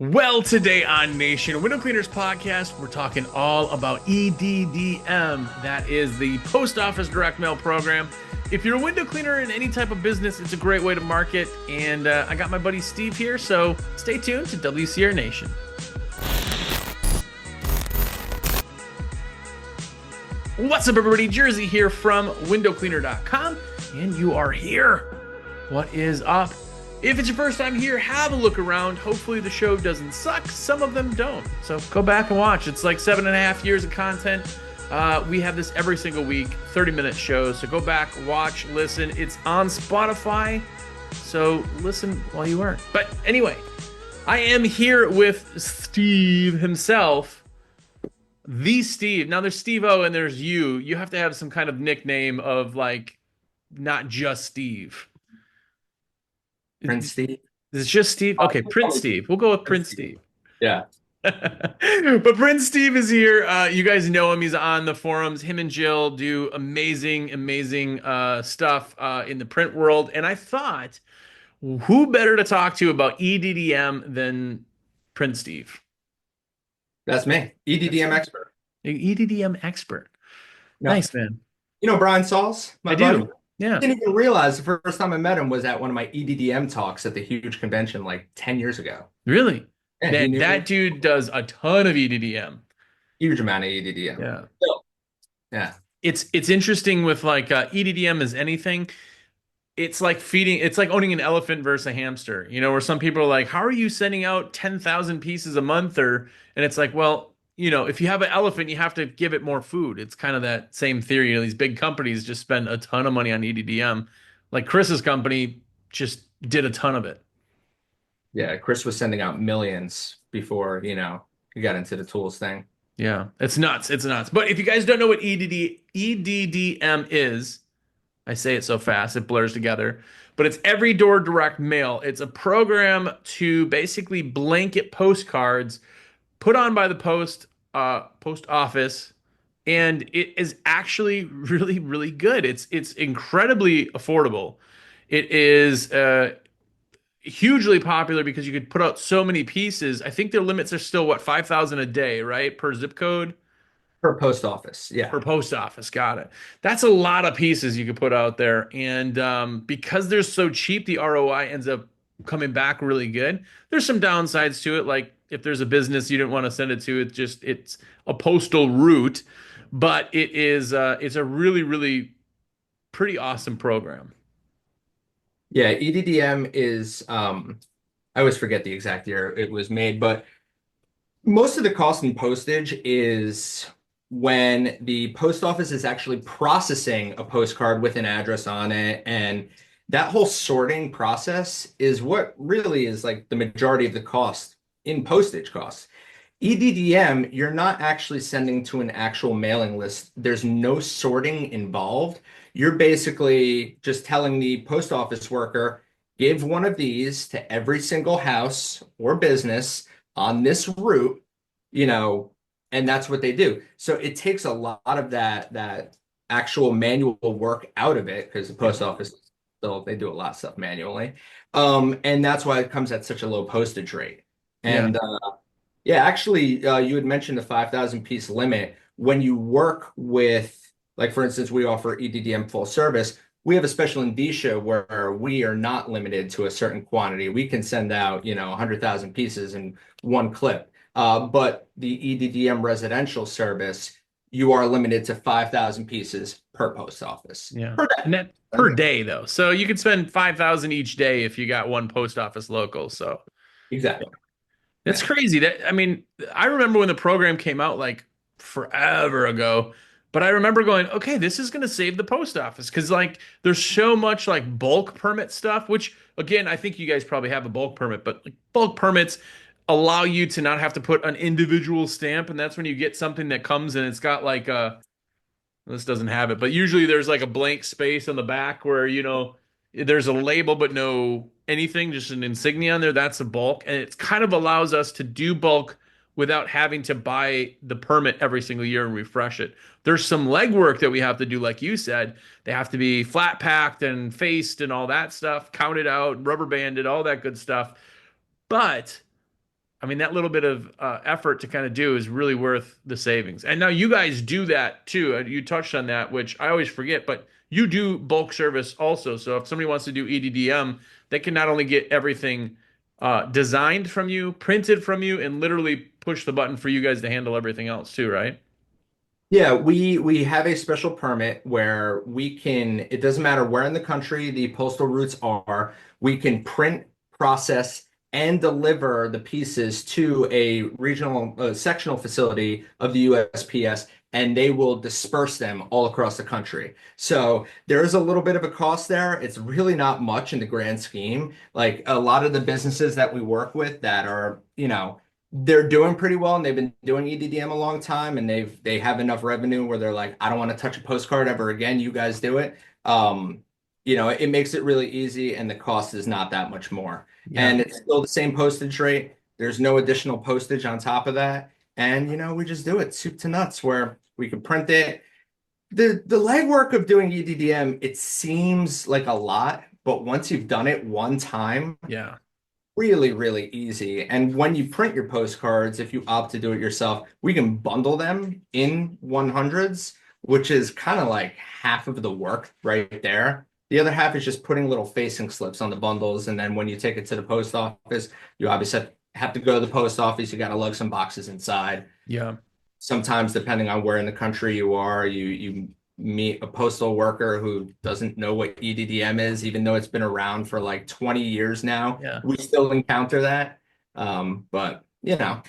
Well, today on Nation Window Cleaners Podcast, we're talking all about EDDM. That is the Post Office Direct Mail Program. If you're a window cleaner in any type of business, it's a great way to market. And I got my buddy Steve here, so stay tuned to WCR Nation. What's up, everybody? Jersey here from windowcleaner.com, and you are here. What is up? If it's your first time here, have a look around. Hopefully the show doesn't suck. Some of them don't. So go back and watch. It's like 7.5 years of content. We have this every single week, 30-minute shows. So go back, watch, listen. It's on Spotify. So listen while you are. But anyway, I am here with Steve himself. The Steve. Now there's Steve-O and there's you. You have to have some kind of nickname of like, not just Steve. Prince Steve. Is it just Steve? Okay, Prince Steve. We'll go with Prince Steve. Yeah. But Prince Steve is here. You guys know him. He's on the forums. Him and Jill do amazing stuff in the print world. And I thought, who better to talk to about EDDM than Prince Steve? That's me. EDDM expert. EDDM expert. No. Nice, man. You know Brian Sauls, my I buddy? do. Yeah. I didn't even realize the first time I met him was at one of my EDDM talks at the huge convention like 10 years ago. Really? Yeah, that dude does a ton of EDDM. Huge amount of EDDM. Yeah. So, yeah. It's interesting with like EDDM as anything. It's like owning an elephant versus a hamster, where some people are like, how are you sending out 10,000 pieces a month? And it's like, well, if you have an elephant, you have to give it more food. It's kind of that same theory. These big companies just spend a ton of money on EDDM. Like Chris's company just did a ton of it. Yeah, Chris was sending out millions before, he got into the tools thing. Yeah, it's nuts. It's nuts. But if you guys don't know what EDDM is, I say it so fast, it blurs together. But it's every door direct mail. It's a program to basically blanket postcards put on by the post office, and it is actually really, really good. It's incredibly affordable. It is hugely popular because you could put out so many pieces. I think their limits are still what, 5,000 a day, right? Per zip code? Per post office, yeah. Per post office, got it. That's a lot of pieces you could put out there. And because they're so cheap, the ROI ends up coming back really good. There's some downsides to it, like if there's a business you didn't want to send it to, it's a postal route, but it's a really, really pretty awesome program. Yeah, EDDM is I always forget the exact year it was made, but most of the cost in postage is when the post office is actually processing a postcard with an address on it. And that whole sorting process is what really is like the majority of the cost in postage costs. EDDM, you're not actually sending to an actual mailing list. There's no sorting involved. You're basically just telling the post office worker, give one of these to every single house or business on this route, and that's what they do. So it takes a lot of that actual manual work out of it because the post office they do a lot of stuff manually. And that's why it comes at such a low postage rate. And yeah, actually, you had mentioned the 5,000 piece limit. When you work with, like, for instance, we offer EDDM full service. We have a special indicia where we are not limited to a certain quantity. We can send out, 100,000 pieces in one clip. But the EDDM residential service, you are limited to 5,000 pieces per post office. Yeah. Per day. And that per day, though. So you could spend 5,000 each day if you got one post office local. So Exactly. it's crazy. I remember when the program came out like forever ago, but I remember going, okay, this is going to save the post office because like there's so much like bulk permit stuff, which again, I think you guys probably have a bulk permit, but like, bulk permits allow you to not have to put an individual stamp. And that's when you get something that comes and it's got like this doesn't have it, but usually there's like a blank space on the back where, there's a label, but no anything, just an insignia on there. That's a bulk. And it kind of allows us to do bulk without having to buy the permit every single year and refresh it. There's some legwork that we have to do, like you said. They have to be flat packed and faced and all that stuff, counted out, rubber banded, all that good stuff. But I mean, that little bit of effort to kind of do is really worth the savings. And now you guys do that too. You touched on that, which I always forget, but you do bulk service also. So if somebody wants to do EDDM, they can not only get everything designed from you, printed from you, and literally push the button for you guys to handle everything else too, right? Yeah, we have a special permit where we can, it doesn't matter where in the country the postal routes are, we can print, process, and deliver the pieces to a regional, sectional facility of the USPS, and they will disperse them all across the country. So there is a little bit of a cost there. It's really not much in the grand scheme. Like a lot of the businesses that we work with that are, they're doing pretty well and they've been doing EDDM a long time and they have enough revenue where they're like, I don't want to touch a postcard ever again. You guys do it. It makes it really easy and the cost is not that much more. Yeah. And it's still the same postage rate. There's no additional postage on top of that. And we just do it soup to nuts where we can print it. The legwork of doing EDDM, it seems like a lot, but once you've done it one time, Yeah. really, really easy. And when you print your postcards, if you opt to do it yourself, we can bundle them in 100s, which is kind of like half of the work right there. The other half is just putting little facing slips on the bundles. And then when you take it to the post office, you obviously have to go to the post office. You got to lug some boxes inside. Yeah. Sometimes, depending on where in the country you are, you meet a postal worker who doesn't know what EDDM is, even though it's been around for like 20 years now. Yeah. We still encounter that. But Yeah.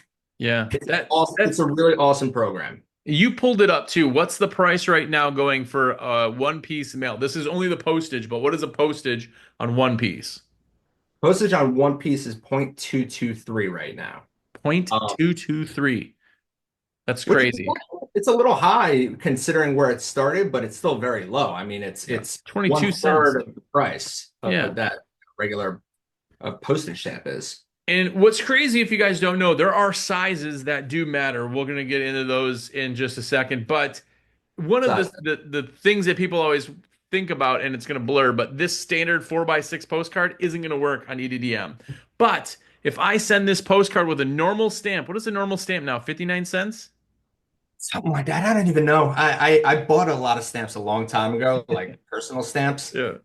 it's That awesome. It's that's a really awesome program. You pulled it up too. What's the price right now going for one piece mail? This is only the postage, but what is the postage on one piece? Postage on one piece is 0.223 right now. Um, 0.223. That's which is crazy. it's a little high considering where it started, but it's still very low. I mean, it's Yeah. it's 22 one cents. third of the price Yeah. of that regular postage stamp is. And what's crazy, if you guys don't know, there are sizes that do matter. We're going to get into those in just a second. But one of Size. the things that people always think about, and it's going to blur, but this standard 4x6 postcard isn't going to work on EDDM. But if I send this postcard with a normal stamp, what is a normal stamp now? 59 cents? Something like that. I don't even know. I bought a lot of stamps a long time ago, like personal stamps. Yeah.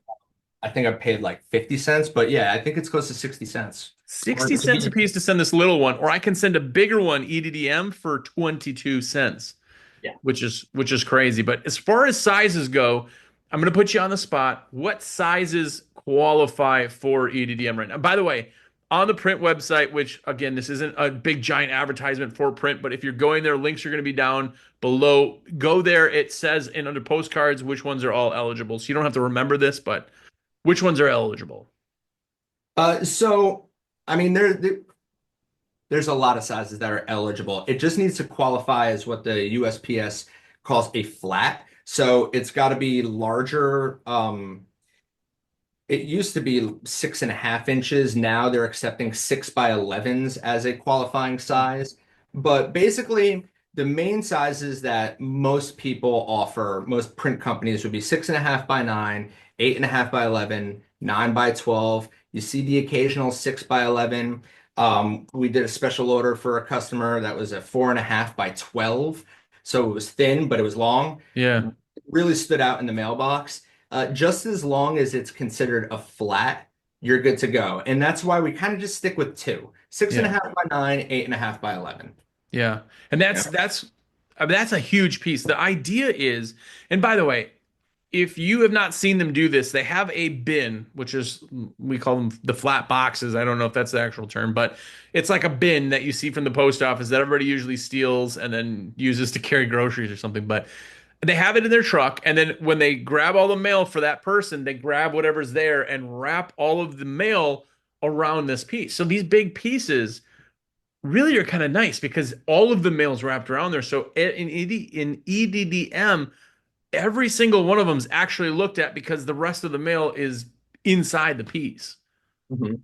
I think I paid like 50 cents, but yeah, I think it's close to 60 cents. Or 60 cents a piece to send this little one, or I can send a bigger one, EDDM, for 22 cents, yeah. which is crazy. But as far as sizes go, I'm going to put you on the spot. What sizes qualify for EDDM right now? By the way, on the print website, which again, this isn't a big giant advertisement for print, but if you're going there, links are going to be down below. Go there. It says in under postcards which ones are all eligible. So you don't have to remember this, but which ones are eligible? So I mean there's a lot of sizes that are eligible. It just needs to qualify as what the USPS calls a flat. So it's got to be larger. It used to be 6.5 inches. Now they're accepting 6x11s as a qualifying size. But basically, the main sizes that most people offer, most print companies would be 6.5x9, 8.5x11, 9x12. You see the occasional 6x11. We did a special order for a customer that was a 4.5x12. So it was thin, but it was long. Yeah. Really stood out in the mailbox. Just as long as it's considered a flat, you're good to go. And that's why we kind of just stick with two. Six and a Yeah. half by nine, 8.5x11. Yeah. And Yeah. I mean, that's a huge piece. The idea is, and by the way, if you have not seen them do this, they have a bin, which is we call them the flat boxes. I don't know if that's the actual term, but it's like a bin that you see from the post office that everybody usually steals and then uses to carry groceries or something. But they have it in their truck, and then when they grab all the mail for that person, they grab whatever's there and wrap all of the mail around this piece. So these big pieces really are kind of nice because all of the mail's wrapped around there. So in EDDM, every single one of them is actually looked at because the rest of the mail is inside the piece. Mhm.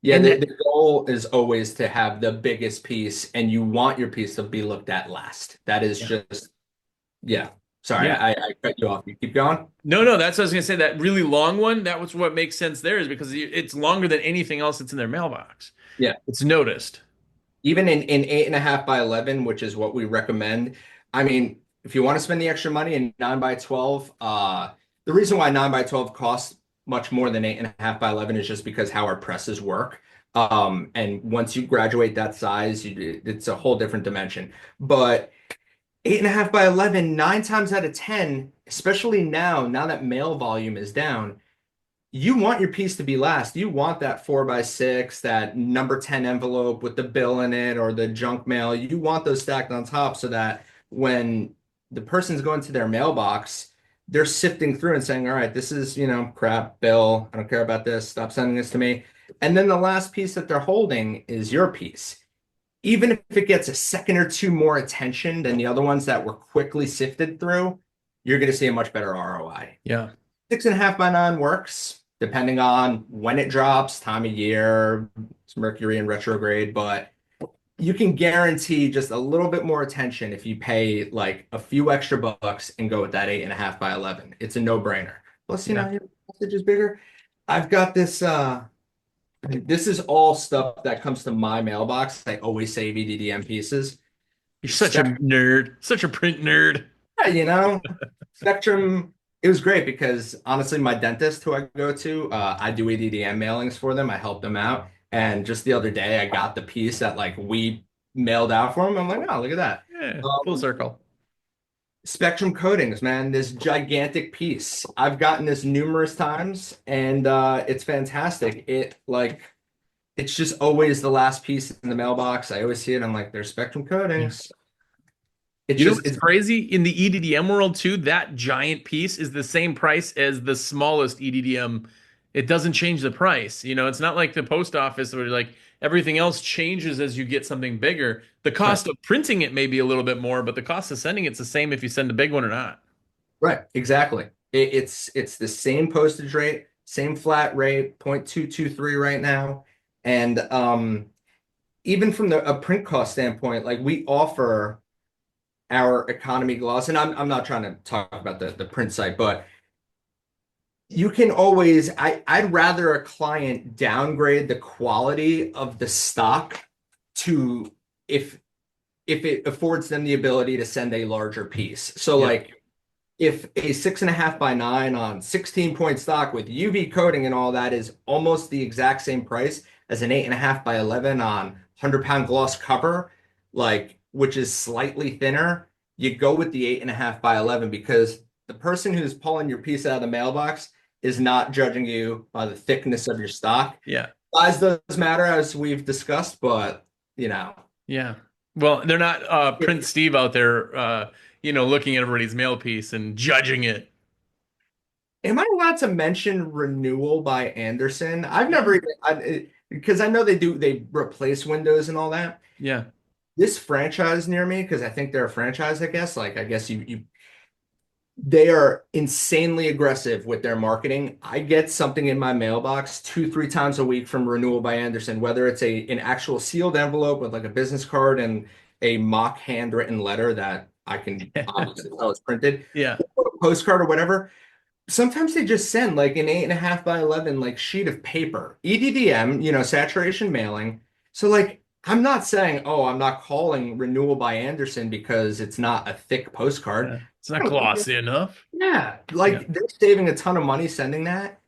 Yeah, And the, that, the goal is always to have the biggest piece, and you want your piece to be looked at last. That is yeah, just, yeah. Sorry, yeah. I cut you off. You keep going? No, no, that's what I was gonna say. That really long one, that was what makes sense there is because it's longer than anything else that's in their mailbox. Yeah. It's noticed. even in 8.5 by 11, which is what we recommend. I mean, if you want to spend the extra money in 9 by 12, the reason why 9 by 12 costs much more than 8.5 by 11 is just because how our presses work. And once you graduate that size, it's a whole different dimension. But 8.5 by 11, 9 times out of 10, especially now that mail volume is down, you want your piece to be last. You want that 4 by 6, that number 10 envelope with the bill in it or the junk mail. You want those stacked on top so that when the person's going to their mailbox, they're sifting through and saying, all right, this is, crap, bill. I don't care about this. Stop sending this to me. And then the last piece that they're holding is your piece. Even if it gets a second or two more attention than the other ones that were quickly sifted through, you're going to see a much better ROI. Yeah. 6.5 by 9 works, depending on when it drops, time of year, it's Mercury in retrograde, but you can guarantee just a little bit more attention if you pay like a few extra bucks and go with that 8.5 by 11. It's a no-brainer. Plus, Yeah. your message is bigger. I've got this is all stuff that comes to my mailbox. I always save EDDM pieces. You're such a Spectrum, nerd, such a print nerd. Spectrum, it was great because honestly, my dentist who I go to, I do EDDM mailings for them. I help them out. And just the other day, I got the piece that like we mailed out for them. I'm like, oh, look at that. Yeah, full Um, circle. Spectrum coatings, man, this gigantic piece. I've gotten this numerous times and it's fantastic. It's just always the last piece in the mailbox. I always see it. I'm like, there's Spectrum Yeah. coatings. It's You know just what's it's crazy? In the EDDM world too, that giant piece is the same price as the smallest EDDM. It doesn't change the price. It's not like the post office where like everything else changes as you get something bigger. The right. cost of printing it may be a little bit more, but the cost of sending it's the same if you send a big one or not. Right, exactly. It's the same postage rate, same flat rate, 0.223 right now. And even from a print cost standpoint, like we offer our economy gloss, and I'm not trying to talk about the print site, but you can always I'd rather a client downgrade the quality of the stock to if if it affords them the ability to send a larger piece. So Yeah. like if a 6.5 by 9 on 16-point stock with UV coating and all that is almost the exact same price as an 8.5 by 11 on 100-pound gloss cover, like which is slightly thinner, you go with the 8.5 by 11 because the person who's pulling your piece out of the mailbox is not judging you by the thickness of your stock. Yeah. Size does matter as we've discussed, but you know, Yeah. Well, they're not Prince Steve out there looking at everybody's mail piece and judging it. am I allowed to mention Renewal by Anderson? I've Yeah. never even because I know they replace Windows and all that. Yeah. This franchise near me, because I think they're a franchise, I guess. Like I guess you they are insanely aggressive with their marketing. I get something in my mailbox 2, 3 times a week from Renewal by Anderson, whether it's an actual sealed envelope with like a business card and a mock handwritten letter that I can obviously tell it's printed, Yeah. or a postcard or whatever. Sometimes they just send like an 8.5 by 11 like sheet of paper, EDDM, saturation mailing. So like I'm not saying, oh, I'm not calling Renewal by Anderson because it's not a thick postcard. Yeah. It's not I don't care. glossy enough. Yeah, Yeah. like they're saving a ton of money sending that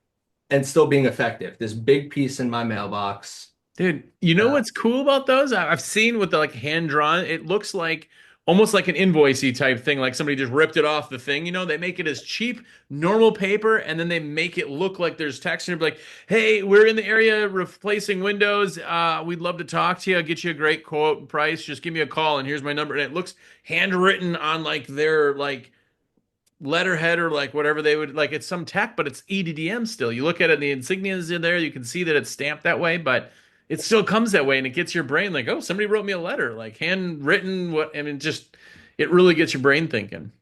and still being effective. This big piece in my mailbox. Dude, you know Uh, what's cool about those? I've seen with the like hand drawn, it looks like almost like an invoicey type thing, like somebody just ripped it off the thing. They make it as cheap, normal paper, and then they make it look like there's text and you're like, hey, we're in the area replacing windows. We'd love to talk to you. I'll get you a great quote and price. Just give me a call and here's my number. And it looks handwritten on like their like letterhead or like whatever they would like it's some tech, but it's EDDM still. You look at it, the insignias in there, you can see that it's stamped that way, but it still comes that way and it gets your brain like, oh, somebody wrote me a letter, like handwritten. What I mean, just it really gets your brain thinking.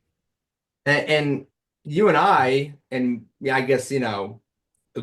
and you and I, and yeah, I guess, a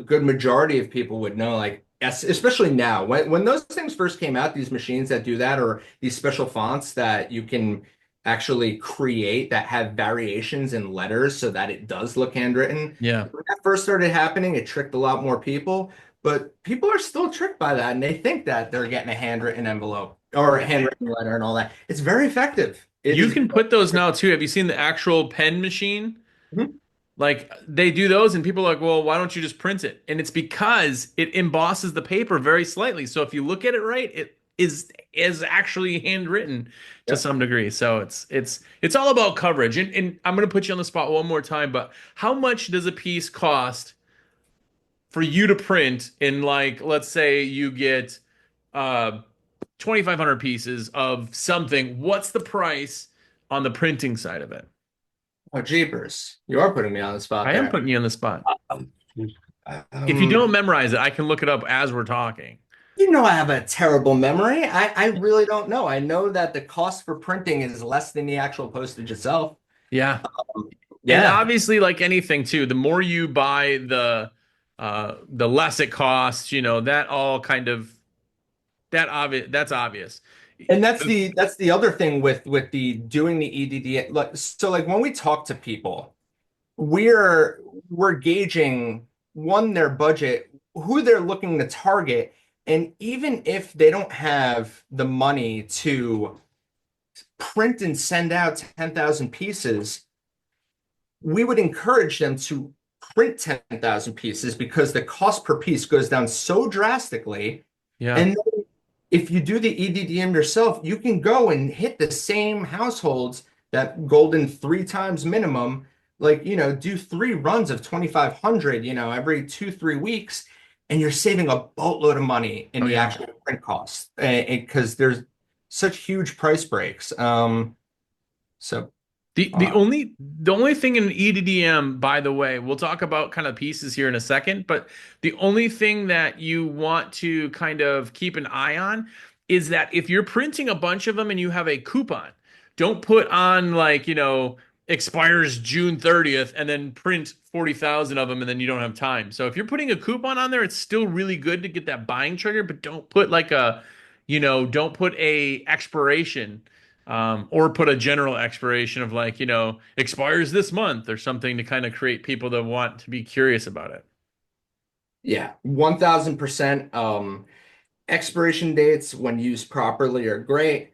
good majority of people would know, like, especially now, when those things first came out, these machines that do that, or these special fonts that you can actually create that have variations in letters so that it does look handwritten. Yeah. When that first started happening, it tricked a lot more people, but people are still tricked by that, and they think that they're getting a handwritten envelope or handwritten letter and all that. It's very effective. It You is. can put those now too. Have you seen the actual pen machine? Mhm. Like they do those, and people are like, well, why don't you just print it? And it's because it embosses the paper very slightly. So if you look at it right, it is actually handwritten to Yep. some degree. So it's all about coverage. And I'm gonna put you on the spot one more time, but how much does a piece cost for you to print in, like, let's say you get 2,500 pieces of something. What's the price on the printing side of it? Oh, jeepers. You are putting me on the spot I am there. putting you on the spot. Um, If you um, don't memorize it, I can look it up as we're talking. you know I have a terrible memory. I really don't know. I know that the cost for printing is less than the actual postage itself. Yeah. And Yeah. obviously, like anything too, the more you buy, the less it costs, that all kind of that's obvious. And that's the other thing with the doing the EDD. Like, so like when we talk to people, we're we're gauging one, their budget, who they're looking to target, and even if they don't have the money to print and send out 10,000 pieces, we would encourage them to print 10,000 pieces because the cost per piece goes down so drastically. Yeah. And then if you do the EDDM yourself, you can go and hit the same households, that golden three times minimum, like, do three runs of 2,500, every 2, 3 weeks, and you're saving a boatload of money in Oh the yeah. actual print cost because there's such huge price breaks. So, uh, The only thing in EDDM, by the way, we'll talk about kind of pieces here in a second, but the only thing that you want to kind of keep an eye on is that if you're printing a bunch of them and you have a coupon, don't put on, like, expires June 30th and then print 40,000 of them and then you don't have time. So if you're putting a coupon on there, it's still really good to get that buying trigger, but don't put like don't put a expiration, or put a general expiration of, like, expires this month or something, to kind of create people that want to be curious about it. yeah, 1,000%. Expiration dates, when used properly, are great.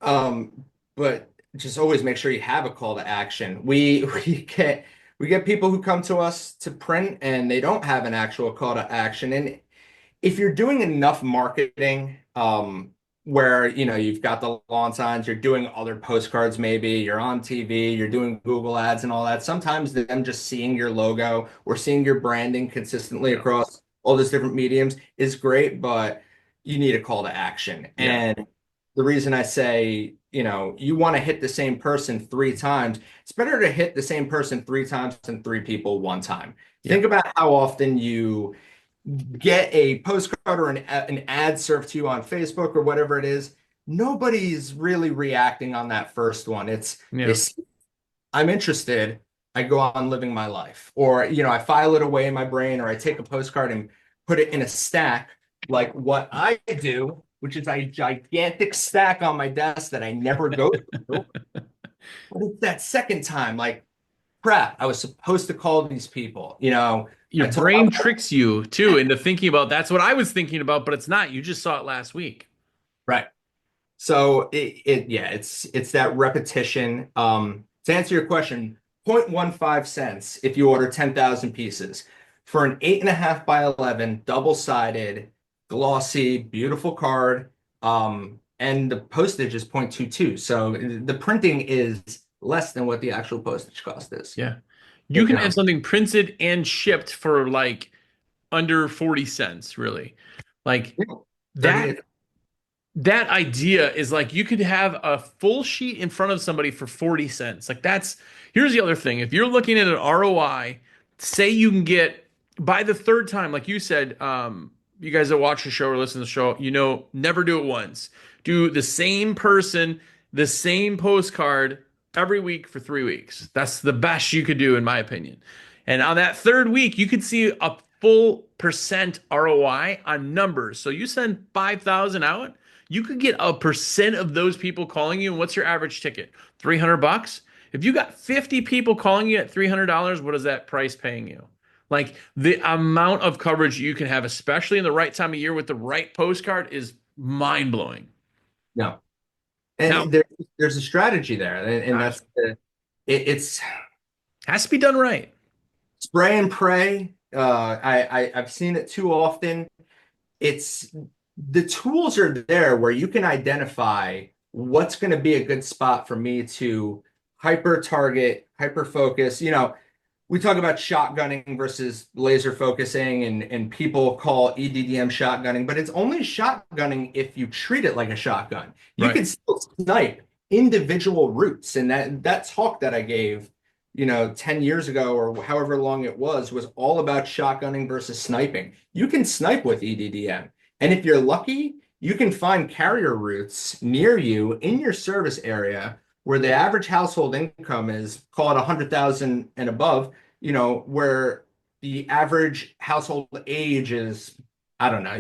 But just always make sure you have a call to action. We get people who come to us to print and they don't have an actual call to action. And if you're doing enough marketing, where you've got the lawn signs, you're doing other postcards, maybe you're on TV, you're doing Google ads and all that. Sometimes them just seeing your logo or seeing your branding consistently Yeah. across all those different mediums is great, but you need a call to action. Yeah. And the reason I say, you want to hit the same person three times, it's better to hit the same person three times than three people one time. Yeah. Think about how often you get a postcard or an ad served to you on Facebook or whatever it is. Nobody's really reacting on that first one. They Yeah. see, I'm interested. I go on living my life, or I file it away in my brain, or I take a postcard and put it in a stack, like what I do, which is a gigantic stack on my desk that I never go through. But it's that second time, like, crap, I was supposed to call these people. Your I told brain tricks you too into thinking about, that's what I was thinking about, but it's not. You just saw it last week. right. So yeah, it's that repetition. To answer your question, 0.15 cents if you order 10,000 pieces for an 8.5 by 11 double-sided, glossy, beautiful card. And the postage is 0.22. So the printing is less than what the actual postage cost is. Yeah. You You can have know, something printed and shipped for like under 40 cents, really. Like 30. that that idea is like, you could have a full sheet in front of somebody for 40 cents. Like, here's the other thing. If you're looking at an ROI, say you can get, by the third time, like you said, you guys that watch the show or listen to the show, never do it once. Do the same person, the same postcard every week for 3 weeks. That's the best you could do, in my opinion. And on that third week, you could see a full percent ROI on numbers. So you send 5,000 out, you could get a percent of those people calling you. And what's your average ticket? $300. If you got 50 people calling you at $300, what is that price paying you? Like, the amount of coverage you can have, especially in the right time of year with the right postcard, is mind blowing. No. Now, And there's a strategy there, and I, that's it's has to be done right. spray and pray. I've seen it too often. It's the tools are there where you can identify what's going to be a good spot for me to hyper target, hyper focus. We talk about shotgunning versus laser focusing, and people call EDDM shotgunning, but it's only shotgunning if you treat it like a shotgun. You Right. can still snipe individual routes, and that talk that I gave, 10 years ago or however long it was all about shotgunning versus sniping. You can snipe with EDDM, and if you're lucky, you can find carrier routes near you in your service area where the average household income is, call it 100,000 and above, where the average household age is, I don't know,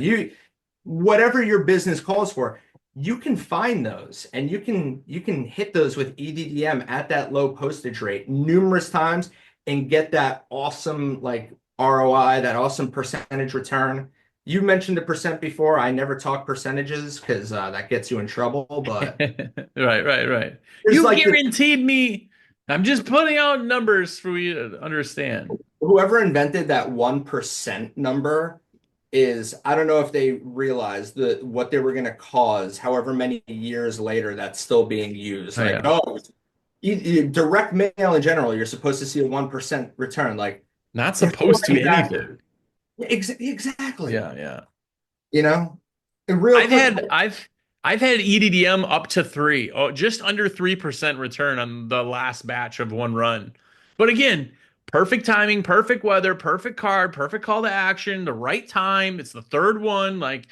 whatever your business calls for, you can find those and you can hit those with EDDM at that low postage rate numerous times and get that awesome like ROI, that awesome percentage return. You mentioned the percent before. I never talk percentages because that gets you in trouble, but Right, right, right. there's You like this guaranteed me. I'm just putting out numbers for you to understand. whoever invented that 1% number is, I don't know if they realized what they were going to cause however many years later that's still being used. Oh Like, yeah. oh, direct mail in general, you're supposed to see a 1% return. Like, Not it's supposed to already be factored. anything. Exactly. Yeah, yeah. You know, and real I've quick, had I've I've had EDDM up to three, oh, just under 3% return on the last batch of one run. But again, perfect timing, perfect weather, perfect card, perfect call to action, the right time. It's the third one. Like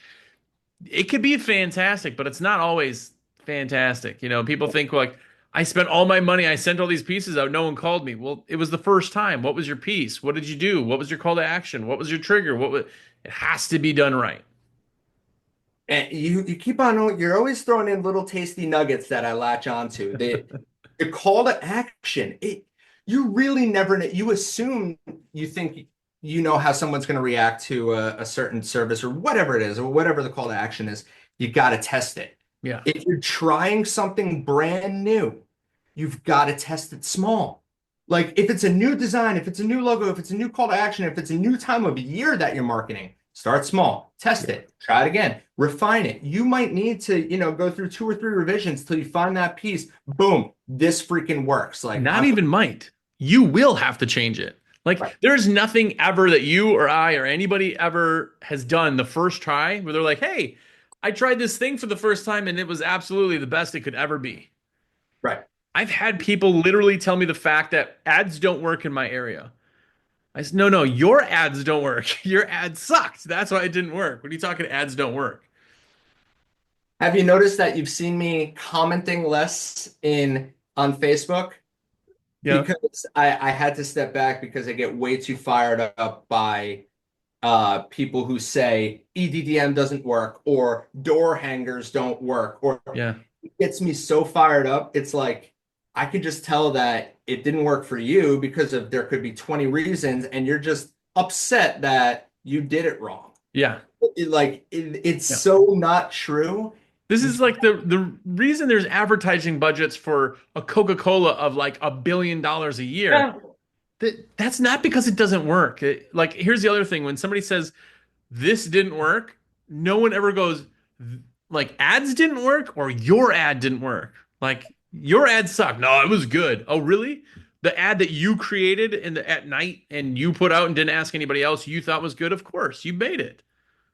it could be fantastic, but it's not always fantastic. People think like I spent all my money, I sent all these pieces out, no one called me. Well, it was the first time. What was your piece? What did you do? What was your call to action? What was your trigger? It has to be done right. and you keep on, you're always throwing in little tasty nuggets that I latch onto. The call to action, you really never know. You assume you think you know how someone's going to react to a certain service or whatever it is, or whatever the call to action is. You got to test it. Yeah. If you're trying something brand new, you've got to test it small. Like if it's a new design, if it's a new logo, if it's a new call to action, if it's a new time of year that you're marketing, start small, test Yeah. it, try it again, refine it. You might need to, go through two or three revisions till you find that piece. Boom, this freaking works. Like Not I'm even might. You will have to change it. Like right, there's nothing ever that you or I or anybody ever has done the first try where they're like, "Hey, I tried this thing for the first time and it was absolutely the best it could ever be." right. I've had people literally tell me the fact that ads don't work in my area. I said, "No, no, your ads don't work. Your ad sucked. That's why it didn't work. What are you talking ads don't work?" Have you noticed that you've seen me commenting less in on Facebook? Yeah. Because I had to step back because I get way too fired up by people who say EDDM doesn't work or door hangers don't work, or Yeah. it gets me so fired up. It's like I can just tell that it didn't work for you because of there could be 20 reasons, and you're just upset that you did it wrong. Yeah. It's Yeah. so not true. This is like the reason there's advertising budgets for a Coca-Cola of like $1 billion a year. Yeah. That's not because it doesn't work. Like here's the other thing: when somebody says this didn't work, no one ever goes like ads didn't work or your ad didn't work. Like your ad sucked. No, it was good. Oh, really? The ad that you created at night and you put out and didn't ask anybody else you thought was good? Of course, you made it.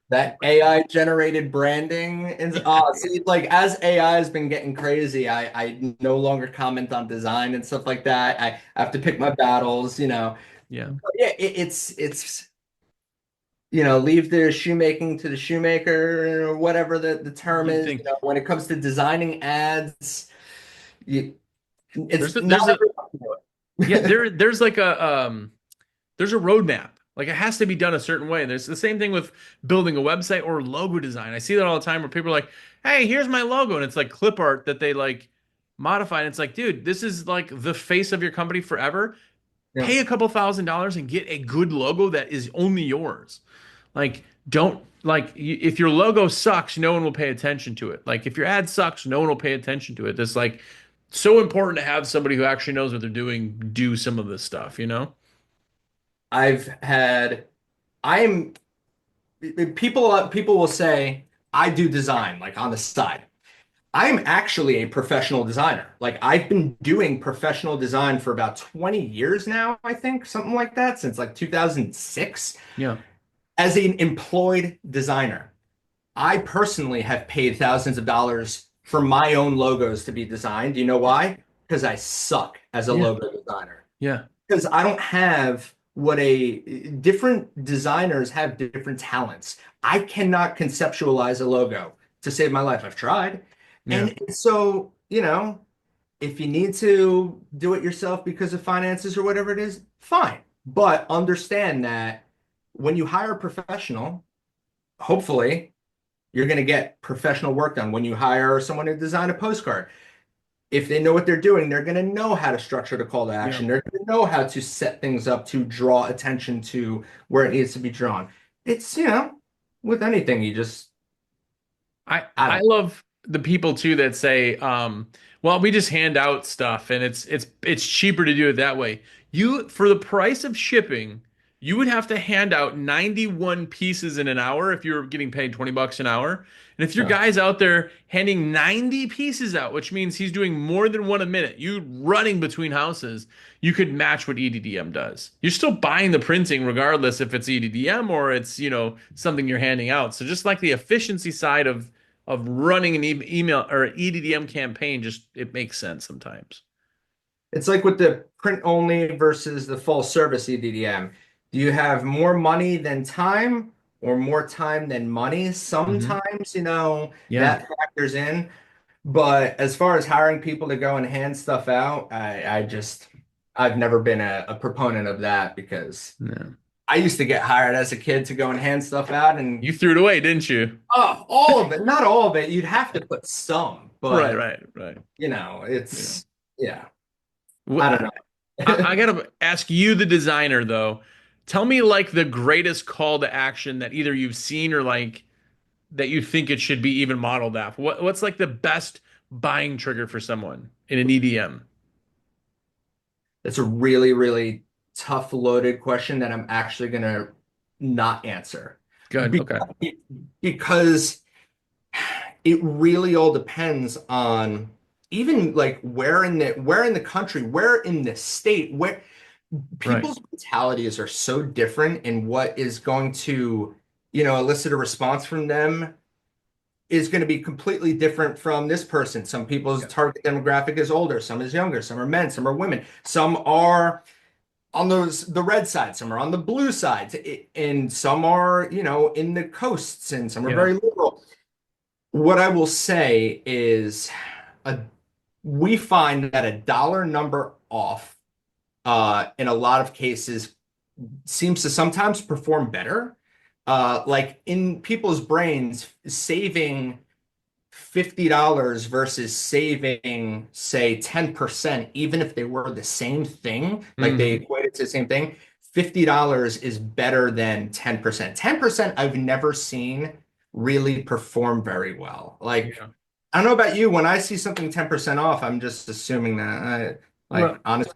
That AI generated branding is see, like as AI has been getting crazy, I no longer comment on design and stuff like that. I have to pick my battles. Yeah. But yeah, it's leave the shoemaking to the shoemaker or whatever the term You'd is. think When it comes to designing ads, you, it's not there's a everyone can do yeah, it. there's like there's a roadmap. Like it has to be done a certain way. And there's the same thing with building a website or logo design. I see that all the time where people are like, "Hey, here's my logo," and it's like clip art that they like modify. And it's like, dude, this is like the face of your company forever. Yeah. Pay a couple $1,000s and get a good logo that is only yours. Like, don't. like if your logo sucks, no one will pay attention to it. Like if your ad sucks, no one will pay attention to it. It's like so important to have somebody who actually knows what they're doing do some of this stuff, you know? I've had, I'm people will say I do design like on the side. I'm actually a professional designer. Like I've been doing professional design for about 20 years now, I think, something like that, since like 2006 Yeah. as an employed designer. I personally have paid thousands of dollars for my own logos to be designed. Do you know why? Because I suck as a Yeah. logo designer. Yeah. Because I don't have what a different designers have different talents. I cannot conceptualize a logo to save my life. I've tried. Yeah. And so, if you need to do it yourself because of finances or whatever it is, fine. But understand that when you hire a professional, hopefully you're going to get professional work done. When you hire someone to design a postcard, if they know what they're doing, they're going to know how to structure the call to Yeah. action. They're going to know how to set things up to draw attention to where it needs to be drawn. It's, with anything, you just, I I don't. love the people too that say, well, we just hand out stuff and it's cheaper to do it that way. You for the price of shipping, you would have to hand out 91 pieces in an hour if you're getting paid 20 bucks an hour. And if your No. guy's out there handing 90 pieces out, which means he's doing more than one a minute, you running between houses, you could match what EDDM does. You're still buying the printing regardless if it's EDDM or it's, something you're handing out. So just like the efficiency side of running an email or an EDDM campaign, just it makes sense sometimes. It's like with the print only versus the full service EDDM. Do you have more money than time or more time than money? Hmm. Sometimes, Yeah. that factors in. But as far as hiring people to go and hand stuff out, I've never been a proponent of that because Yeah. I used to get hired as a kid to go and hand stuff out and You threw it away, didn't you? oh, all of it, not all of it. You'd have to put some, Right, but right, right. Yeah. it's yeah, I What, don't I know. gotta ask you, the designer, though. Tell me like the greatest call to action that either you've seen or like that you think it should be even modeled after. What's like the best buying trigger for someone in an EDM? It's a really, really tough, loaded question that I'm actually gonna not answer Good. Be- Okay. because it really all depends on even like where in the country, where in the state, where Right. people's mentalities are so different and what is going to, elicit a response from them is going to be completely different from this person. Some people's Yeah. target demographic is older, some is younger, some are men, some are women, some are on the red side, some are on the blue side, and some are, in the coasts, and some are Yeah. very liberal. What I will say is, a, we find that a dollar number off, in a lot of cases, seems to sometimes perform better. Like in people's brains, saving $50 versus saving, say, 10%, even if they were the same thing, like they Hmm. equated to the same thing, $50 is better than 10%. 10% I've never seen really perform very well. Like, Yeah. I don't know about you, when I see something 10% off, I'm just assuming that like Well, honestly,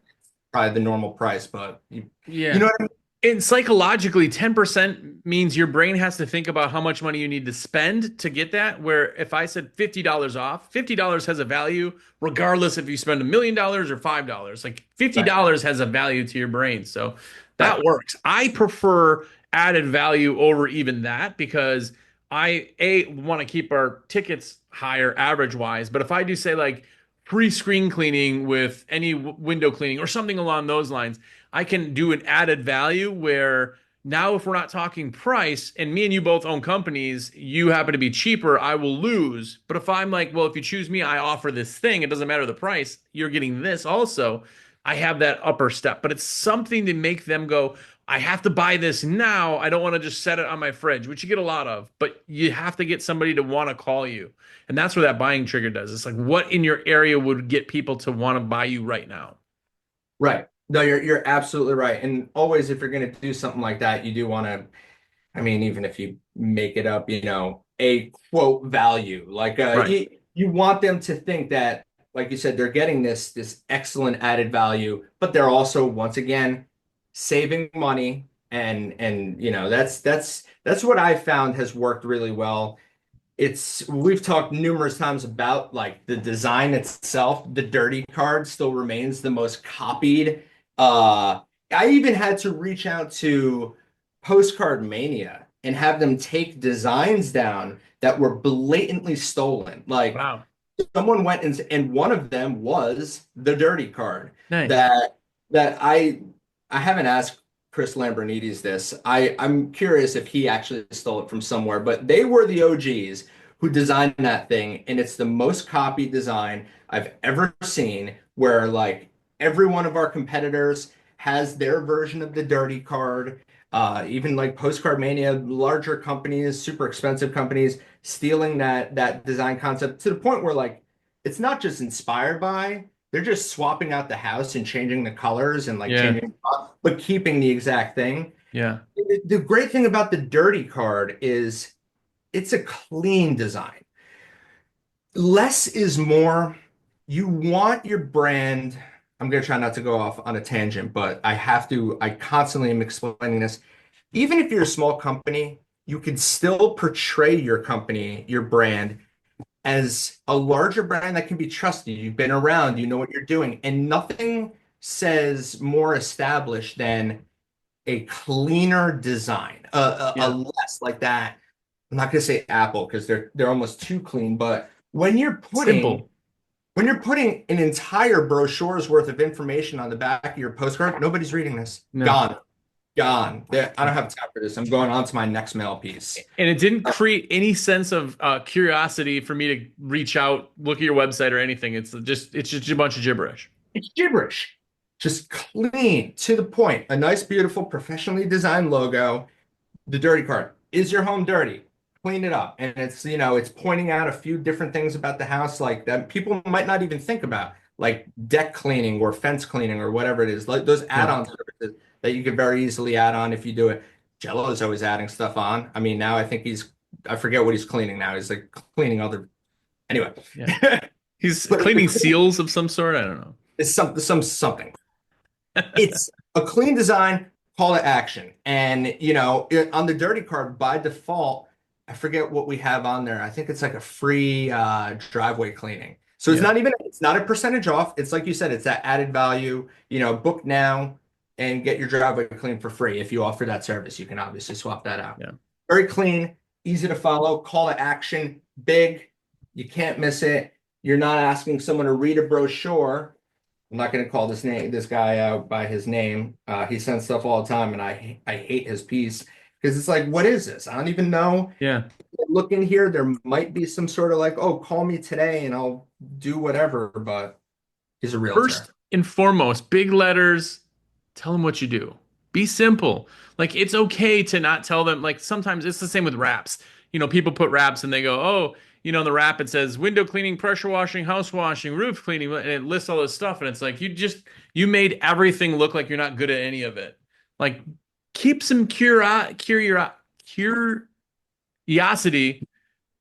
probably the normal price, but you yeah. know what I mean? And psychologically, 10% means your brain has to think about how much money you need to spend to get that. Where if I said $50 off, $50 has a value regardless if you spend $1 million or $5. Like Right, $50 has a value to your brain. So that right. works. I prefer added value over even that because I want to keep our tickets higher average wise. But if I do say like free screen cleaning with any window cleaning or something along those lines, I can do an added value where now if we're not talking price and me and you both own companies, you happen to be cheaper, I will lose. But if I'm like, well, if you choose me, I offer this thing, it doesn't matter the price, you're getting this also. I have that upper step, but it's something to make them go, I have to buy this now. I don't want to just set it on my fridge, which you get a lot of, but you have to get somebody to want to call you. And that's what that buying trigger does. It's like, what in your area would get people to want to buy you right now? Right. No, you're absolutely right. And always, if you're going to do something like that, you do want to. I mean, even if you make it up, a quote value, like Right. you want them to think that, like you said, they're getting this excellent added value, but they're also once again saving money, and that's what I found has worked really well. We've talked numerous times about like the design itself. The dirty card still remains the most copied. Uh, I even had to reach out to Postcard Mania and have them take designs down that were blatantly stolen. Like Wow. someone went and one of them was the dirty card Nice. that I haven't asked Chris Lambrinides this. I'm curious if he actually stole it from somewhere, but they were the OGs who designed that thing, and it's the most copied design I've ever seen, where like every one of our competitors has their version of the dirty card. Even like Postcard Mania, larger companies, super expensive companies, stealing that design concept to the point where like it's not just inspired by, they're just swapping out the house and changing the colors and like Yeah. changing, but keeping the exact thing. Yeah. The great thing about the dirty card is it's a clean design. Less is more. You want your brand. I'm going to try not to go off on a tangent, but I have to. I constantly am explaining this. Even if you're a small company, you can still portray your company, your brand, as a larger brand that can be trusted. You've been around, you know what you're doing, and nothing says more established than a cleaner design, a Yeah. less like that. I'm not going to say Apple because they're almost too clean, but when you're putting Simple. when you're putting an entire brochure's worth of information on the back of your postcard, nobody's reading this. No. Gone, gone. I don't have time for this. I'm going on to my next mail piece. And it didn't create any sense of curiosity for me to reach out, look at your website or anything. It's just a bunch of gibberish. It's gibberish. Just clean to the point. A nice, beautiful, professionally designed logo. The dirty card. Is your home dirty? Clean it up. And it's pointing out a few different things about the house like that people might not even think about, like deck cleaning or fence cleaning or whatever it is. Like those Yeah. add-on services that you could very easily add on if you do it. Jello is always adding stuff on. I mean, now I think I forget what he's cleaning now. He's like cleaning other, anyway. Yeah. He's But cleaning seals of some sort. I don't know. it's something. It's a clean design, call to action. And, on the dirty card by default, I forget what we have on there. I think it's like a free driveway cleaning. So Yeah. it's not a percentage off. It's like you said, it's that added value, book now and get your driveway clean for free. If you offer that service, you can obviously swap that out. Yeah. Very clean, easy to follow, call to action, big. You can't miss it. You're not asking someone to read a brochure. I'm not going to call this guy out by his name. He sends stuff all the time, and I hate his piece because it's like, what is this? I don't even know. Yeah. Look in here. There might be some sort of like, oh, call me today and I'll do whatever. But he's a realtor. First and foremost, big letters, tell them what you do. Be simple. Like it's okay to not tell them. Like sometimes it's the same with wraps. People put wraps and they go, oh, in the wrap it says window cleaning, pressure washing, house washing, roof cleaning, and it lists all this stuff. And it's like you made everything look like you're not good at any of it. Like keep some curiosity.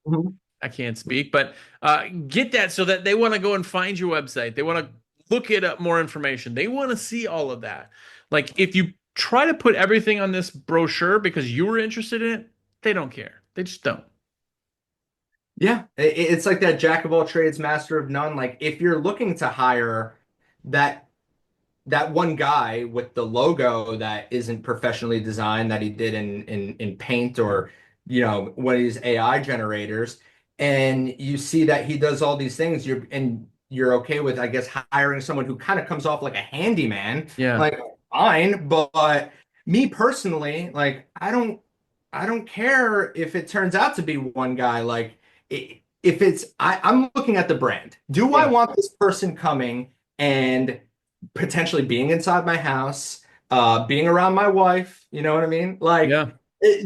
Mhm. I can't speak, but get that so that they want to go and find your website. They want to look it up more information. They want to see all of that. Like if you try to put everything on this brochure because you were interested in it, they don't care. They just don't. Yeah, it's like that jack of all trades, master of none. Like if you're looking to hire that that one guy with the logo that isn't professionally designed that he did in Paint or one of these AI generators, and you see that he does all these things, you're okay with, I guess, hiring someone who kind of comes off like a handyman, Yeah. like fine, but me personally, like I don't care if it turns out to be one guy, like if I'm looking at the brand. Do I Yeah. want this person coming and potentially being inside my house, being around my wife, you know what I mean? Like, Yeah.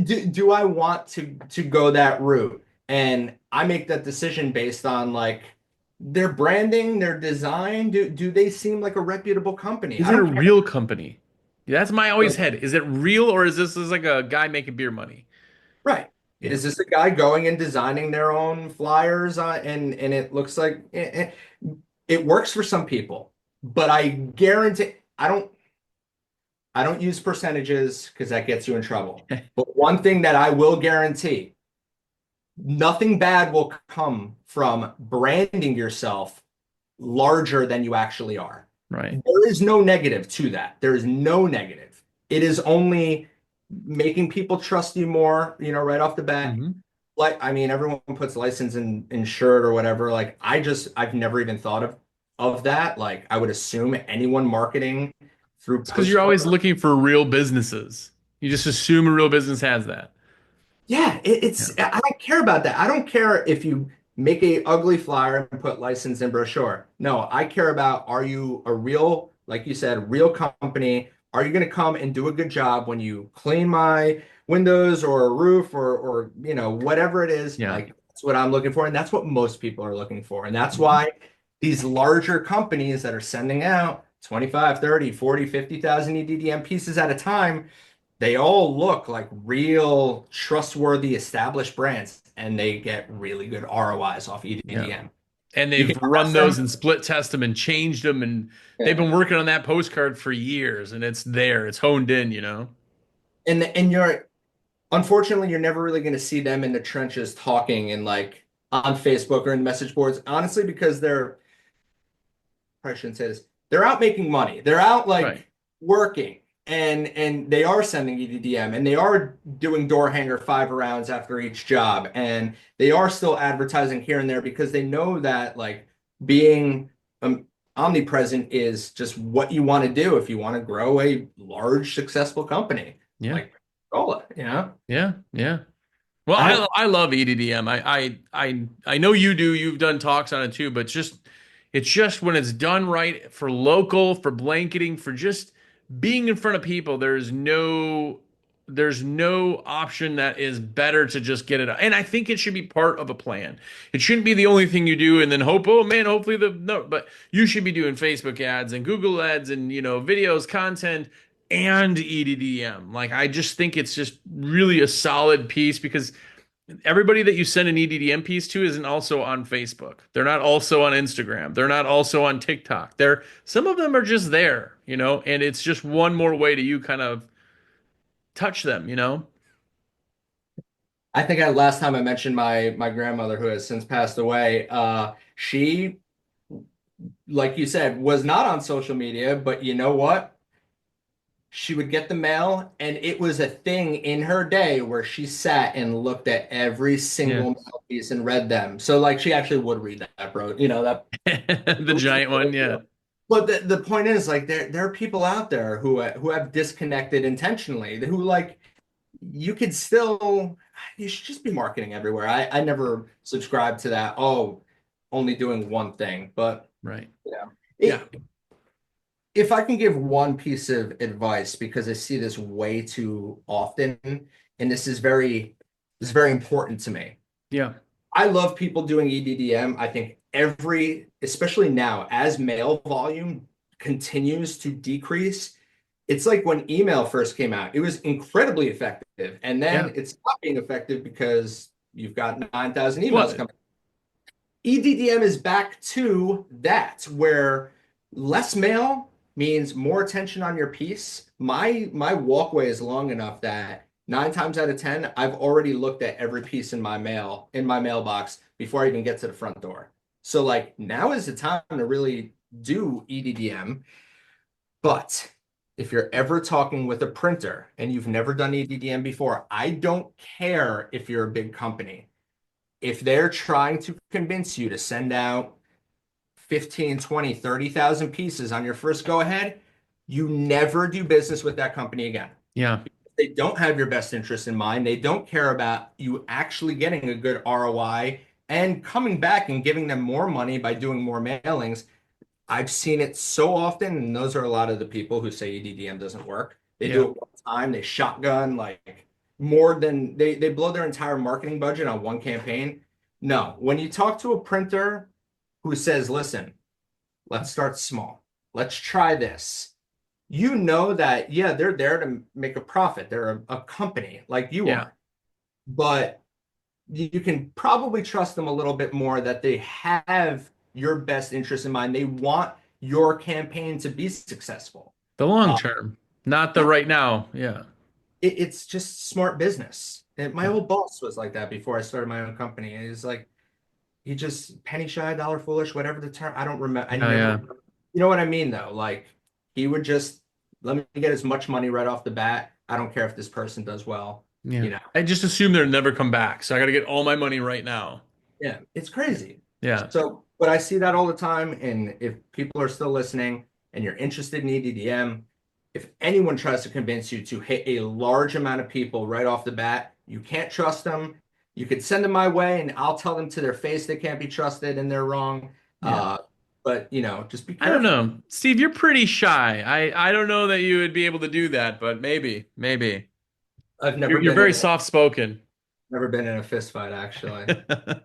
do I want to go that route? And I make that decision based on like their branding, their design. Do they seem like a reputable company? Is I it a don't care. real company? That's my always head. Is it real or is this like a guy making beer money? Right. Yeah. Is this a guy going and designing their own flyers and it looks like it works for some people, but I guarantee I don't use percentages because that gets you in trouble. But one thing that I will guarantee, nothing bad will come from branding yourself larger than you actually are. Right. There is no negative to that. There is no negative. It is only making people trust you more, right off the bat. Hmm. Like, I mean, everyone puts license and insured or whatever. Like, I've never even thought of that. Like, I would assume anyone marketing through It's because you're always postcard. looking for real businesses. You just assume a real business has that. Yeah, Yeah. I don't care about that. I don't care if you make a ugly flyer and put license and brochure. No, I care about, are you a real, like you said, real company? Are you going to come and do a good job when you clean my windows or a roof or whatever it is? Yeah. Like that's what I'm looking for, and that's what most people are looking for. And that's Mhm. why these larger companies that are sending out 25, 30, 40, 50,000 EDDM pieces at a time, they all look like real trustworthy established brands and they get really good ROIs off Yeah. EDDM. And You can they've run trust those them. and split test them and changed them, and they've Yeah. been working on that postcard for years, and it's there, it's honed in, you know? And you're unfortunately you're never really going to see them in the trenches talking and like on Facebook or in message boards, honestly, because I shouldn't say this. They're out making money. They're out Right. like working and they are sending EDDM and they are doing door hanger 5 rounds after each job and they are still advertising here and there because they know that like being omnipresent is just what you want to do if you want to grow a large successful company. Yeah. Like roll it, you know? Yeah. Yeah. Well, I I don't I love EDDM. I know you do. You've done talks on it too, but it's just when it's done right for local, for blanketing, for just being in front of people, there's no option that is better to just get it. And I think it should be part of a plan. It shouldn't be the only thing you do and then hope, oh man, hopefully the no, but you should be doing Facebook ads and Google ads and videos, content and EDDM. Like I just think it's just really a solid piece because everybody that you send an EDDM piece to isn't also on Facebook. They're not also on Instagram. They're not also on TikTok. Some of them are just there, and it's just one more way to you kind of touch them. I think last time I mentioned my grandmother who has since passed away, she like you said, was not on social media, but you know what? She would get the mail, and it was a thing in her day where she sat and looked at every Yeah. single mail piece and read them. So, like, she actually would read that, bro. That. The giant one, yeah. But the point is, like, there are people out there who have disconnected intentionally, who like you could still you should just be marketing everywhere. I never subscribed to that. Oh, only doing one thing, but Right. yeah. Yeah. If I can give one piece of advice, because I see this way too often, and this is very important to me. Yeah. I love people doing EDDM. I think especially now, as mail volume continues to decrease, it's like when email first came out, it was incredibly effective. And Yeah. then it's not being effective because you've got 9,000 emails Flooded. coming. EDDM is back to that, where less mail means more attention on your piece. My walkway is long enough that 9 times out of 10, I've already looked at every piece in my mailbox before I even get to the front door. So like now is the time to really do EDDM. But if you're ever talking with a printer and you've never done EDDM before, I don't care if you're a big company if they're trying to convince you to send out 15, 20, 30,000 pieces on your first go ahead, you never do business with that company again. Yeah. They don't have your best interest in mind. They don't care about you actually getting a good ROI and coming back and giving them more money by doing more mailings. I've seen it so often, and those are a lot of the people who say EDDM doesn't work. They do Yeah. it one time, they shotgun like more than they blow their entire marketing budget on one campaign. No, when you talk to a printer who says, listen, let's start small. Let's try this. You know that, yeah, they're there to make a profit. They're a company like you Yeah. are. but you can probably trust them a little bit more that they have your best interest in mind. They want your campaign to be successful. The long Uh, term, not the yeah, right now. Yeah. it's just smart business. And my Yeah. old boss was like that before I started my own company. And he's like, he just penny shy, dollar foolish, whatever the term. I don't remember. I Oh, never, yeah. you know what I mean, though? Like, he would just let me get as much money right off the bat. I don't care if this person does well, Yeah. you know? I just assume they'll never come back. So I got to get all my money right now. Yeah, it's Yeah. crazy. Yeah. So, but I see that all the time. And if people are still listening and you're interested in EDDM, if anyone tries to convince you to hit a large amount of people right off the bat, you can't trust them. You could send them my way and I'll tell them to their face they can't be trusted and they're wrong. Yeah. But just be I don't careful. know. Steve, you're pretty shy. I don't know that you would be able to do that, but maybe, maybe. I've You're very soft spoken. never been in a fist fight actually. I've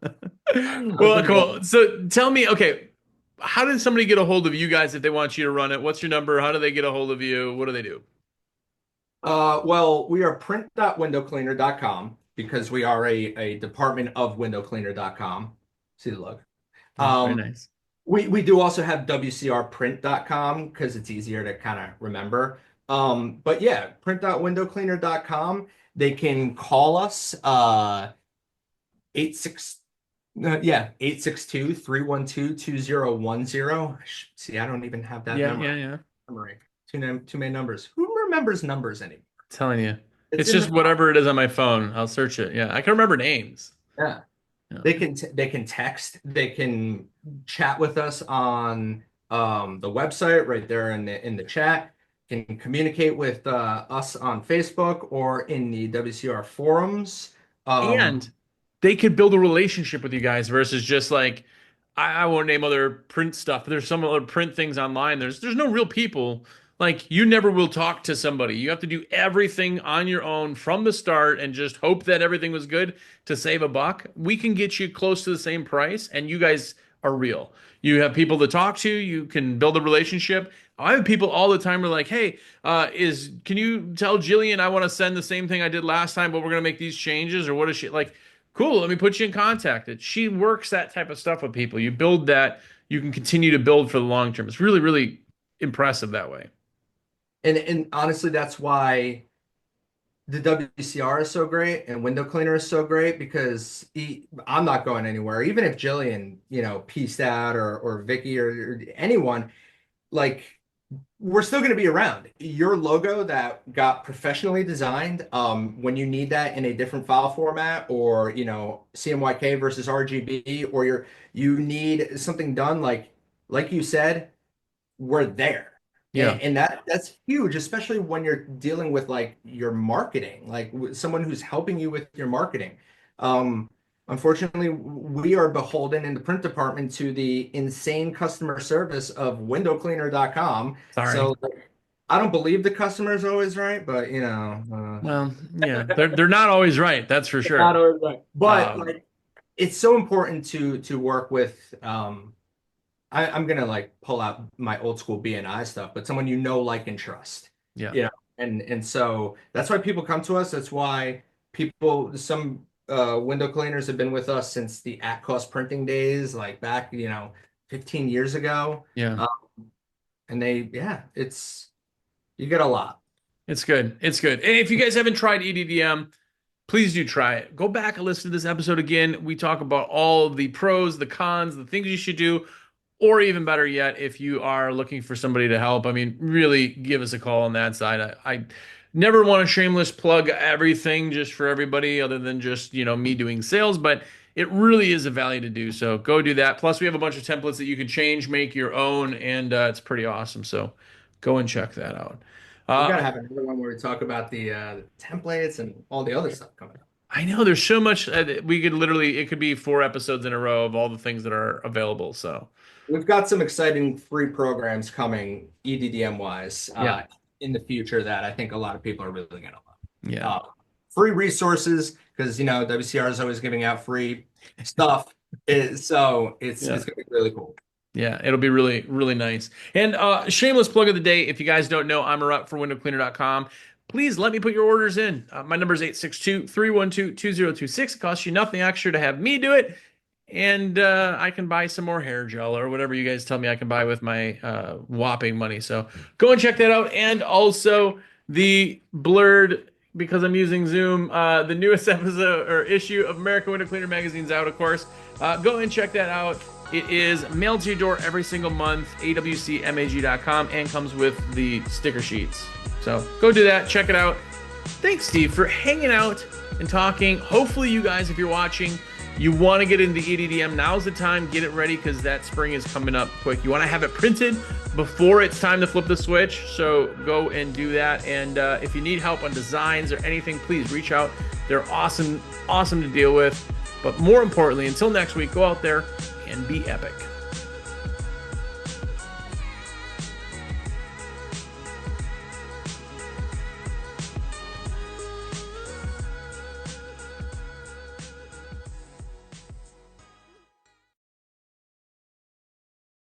Well, been in cool. So tell me, okay, how did somebody get a hold of you guys if they want you to run it? What's your number? How do they get a hold of you? What do they do? Well, we are print.windowcleaner.com because we are a department of windowcleaner.com. See the look. Yeah, very Um, nice. we do also have WCRprint.com because it's easier to kind of remember. But yeah, print.windowcleaner.com. They can call us 86 yeah, 862-312-2010. See, I don't even have that Yeah, yeah, yeah. memory. Too many numbers. Who remembers numbers anymore? Telling you. It's It's in just the whatever it is on my phone. I'll search it. Yeah, I can remember names. yeah. Yeah. They can text, they can chat with us on the website right there in the chat, can communicate with us on Facebook or in the WCR forums. And they could build a relationship with you guys versus just like I won't name other print stuff, but there's some other print things online. There's no real people. Like you never will talk to somebody. You have to do everything on your own from the start and just hope that everything was good to save a buck. We can get you close to the same price, and you guys are real. You have people to talk to. You can build a relationship. I have people all the time who are like, "Hey, is can you tell Jillian I want to send the same thing I did last time, but we're gonna make these changes?" Or what is she like? Cool, let me put you in contact. She works that type of stuff with people. You build that, you can continue to build for the long term. It's really, really impressive that way. And honestly, that's why the WCR is so great and window cleaner is so great because I'm not going anywhere. Even if Jillian, pieced out or Vicky or anyone, like we're still going to be around. Your logo that got professionally designed, when you need that in a different file format or, CMYK versus RGB, or you need something done like you said, we're there. Yeah. And that's huge, especially when you're dealing with like your marketing, like someone who's helping you with your marketing. Um, Unfortunately, we are beholden in the print department to the insane customer service of windowcleaner.com. Sorry. So like, I don't believe the customer is always right, but Well, yeah, they're not always right. That's for not sure. always right. But Um, like, it's so important to work with. I'm gonna like pull out my old school BNI stuff, but someone like and trust, yeah, and so that's why people come to us. That's why some window cleaners have been with us since the at cost printing days, like back 15 years ago. yeah. Uh, and it's you get a lot. It's good. It's good. And if you guys haven't tried EDDM, please do try it. Go back and listen to this episode again. We talk about all of the pros, the cons, the things you should do, or even better yet, if you are looking for somebody to help. I mean, really give us a call on that side. I never want to shameless plug everything just for everybody other than just, me doing sales, but it really is a value to do. So go do that. Plus, we have a bunch of templates that you can change, make your own, and it's pretty awesome. So go and check that out. We gotta Uh, have another one where we talk about the templates and all the other stuff coming up. I know there's so much we could literally it could be 4 episodes in a row of all the things that are available. So We've got some exciting free programs coming EDDM wise yeah, in the future that I think a lot of people are really going to love. yeah, Free resources because WCR is always giving out free stuff. So yeah. it's going to be really cool. Yeah, it'll be really, really nice. And shameless plug of the day, if you guys don't know, I'm a rep for windowcleaner.com. please let me put your orders in. My number is 862-312-2026. It costs you nothing extra to have me do it. And I can buy some more hair gel or whatever you guys tell me I can buy with my whopping money. So go and check that out. And also the blurred, because I'm using Zoom, the newest episode or issue of American Window Cleaner magazine's out, of course. Go and check that out. It is mailed to your door every single month, awcmag.com, and comes with the sticker sheets. So go do that. Check it out. Thanks, Steve, for hanging out and talking. Hopefully you guys, if you're watching, you want to get into EDDM. Now's the time. Get it ready because that spring is coming up quick. You want to have it printed before it's time to flip the switch. So go and do that. And if you need help on designs or anything, please reach out. They're awesome to deal with. But more importantly, until next week, go out there and be epic.